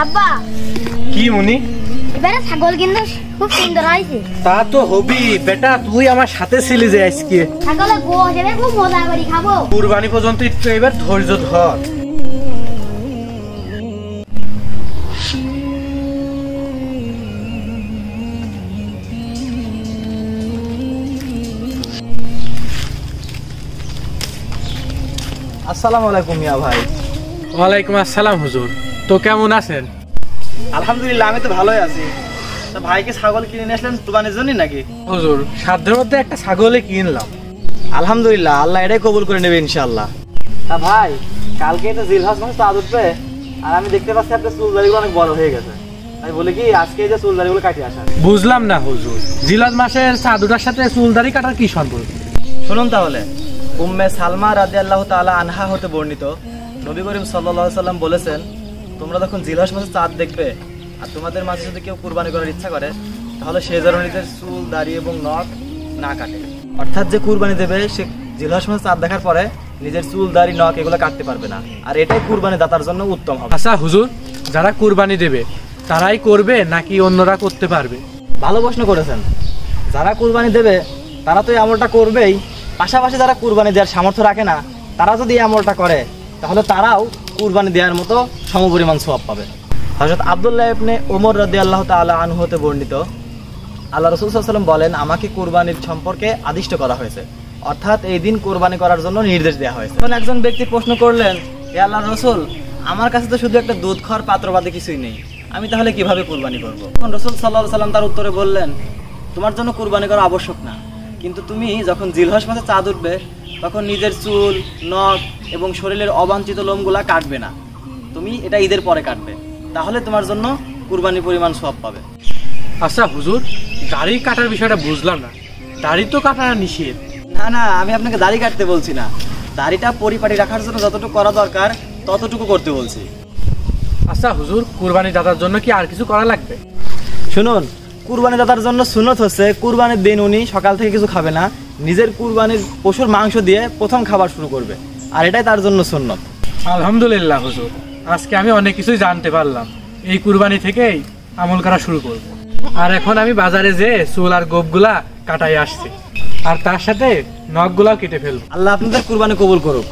আব্বা কি মুনি? এবারে ছাগল কিন্তু খুব সুন্দর হয়েছে। তা তো হবি বেটা, তুই আমার সাথে ছিলি যে আজকে। ছাগলে গো হিসেবে খুব মজা করে খাবো। কুরবানি পর্যন্ত একটু এবার ধৈর্য ধর। আসসালামু আলাইকুম মিয়া ভাই। ওয়ালাইকুম আসসালাম হুজুর, তো কেমন আছেন? আলহামদুলিল্লাহ আমি তো ভালোই আছি। তা ভাইকে ছাগল কিনে নিয়ে আসলেন কুরবানির জন্য নাকি? হুজুর সাধ্যের মধ্যে একটা ছাগলে কিনলাম। আলহামদুলিল্লাহ, আল্লাহ এটাই কবুল করে নেবে ইনশাআল্লাহ। তা ভাই কালকে তো জিলহজ মাসে চাঁদ উঠবে, আর আমি দেখতে পাচ্ছি আপনার চুলদারিগুলো অনেক বড় হয়ে গেছে। আমি বলি কি আজকে এই যে চুলদারিগুলো কাটিয়ে আসা। বুঝলাম না হুজুর, জিলহজ মাসের চাঁদুটার সাথে চুলদারি কাটার কি সম্পর্ক? শুনুন তাহলে, উম্মে সালমা রাদিয়াল্লাহু তাআলা আনহা হতে বর্ণিত, নবী করিম সাল্লাল্লাহু আলাইহি সাল্লাম বলেছেন, তোমরা যখন জিলহজ মাসে চাঁদ দেখবে আর তোমাদের মাঝে যদি কেউ কুরবানি করার ইচ্ছা করে, তাহলে সে যেন নিজের চুল দাড়ি এবং নখ না কাটে। অর্থাৎ যে কুরবানি দেবে সে জিলহজ মাসে চাঁদ দেখার পরে নিজের চুল দাড়ি নখ এগুলো কাটতে পারবে না, আর এটাই কুরবানি দাতার জন্য উত্তম হবে। আচ্ছা হুজুর, যারা কুরবানি দেবে তারাই করবে নাকি অন্যরা করতে পারবে? ভালো প্রশ্ন করেছেন। যারা কুরবানি দেবে তারা তো এই আমলটা করবেই, পাশাপাশি যারা কুরবানি দেওয়ার সামর্থ্য রাখে না তারা যদি এই আমলটা করে তাহলে তারাও কুরবানি দেওয়ার মতো সমপরিমাণ সওয়াব পাবে। হযরত আব্দুল্লাহ ইবনে ওমর রাদিয়াল্লাহু তাআলা আনহু হতে বর্ণিত, আল্লাহ রাসূল সাল্লাল্লাহু আলাইহি ওয়াসাল্লাম বলেন, আমাকে কুরবানির সম্পর্কে আদিষ্ট করা হয়েছে, অর্থাৎ এই দিন কুরবানি করার জন্য নির্দেশ দেওয়া হয়েছে। তখন একজন ব্যক্তি প্রশ্ন করলেন, হে আল্লাহর রাসূল, আমার কাছে তো শুধু একটা দুধ খাওয়ার পাত্র বাদে কিছুই নেই, আমি তাহলে কিভাবে কুরবানি করব? তখন রাসূল সাল্লাল্লাহু আলাইহি ওয়াসাল্লাম তার উত্তরে বললেন, তোমার জন্য কুরবানি করা আবশ্যক না, কিন্তু তুমি যখন জিলহজ মাসে চাঁদ উঠবে তখন নিজের চুল, নখ এবং শরীরের অবাঞ্ছিত লোমগুলা কাটবে না। তুমি এটা ঈদের পরে কাটবে, তাহলে তোমার জন্য কুরবানির পরিমাণ সওয়াব পাবে। আচ্ছা হুজুর, দাড়ি কাটার বিষয়টা বুঝলাম না, দাড়ি তো কাটা নিষেধ। না না, আমি আপনাকে দাড়ি কাটতে বলছি না, দাড়িটা পরিপাটি রাখার জন্য যতটুকু করা দরকার ততটুকু করতে বলছি। আচ্ছা হুজুর, কুরবানি দাতার জন্য কি আর কিছু করা লাগবে? শুনুন, কুরবানি দাতার জন্য সুন্নত হচ্ছে কুরবানির দিন উনি সকাল থেকে কিছু খাবে না, নিজের কুরবানির পশুর মাংস দিয়ে প্রথম খাবার শুরু করবে, আর এটাই তার জন্য সুন্নত। আলহামদুলিল্লাহ হুজুর, আজকে আমি অনেক কিছুই জানতে পারলাম। এই কুরবানি থেকেই আমল করা শুরু করব। আর এখন আমি বাজারে যে চুল আর গোপগুলা কাটাই আসছি, আর তার সাথে নখগুলাও কেটে ফেলবো। আল্লাহ আপনাদের কুরবানি কবুল করুক।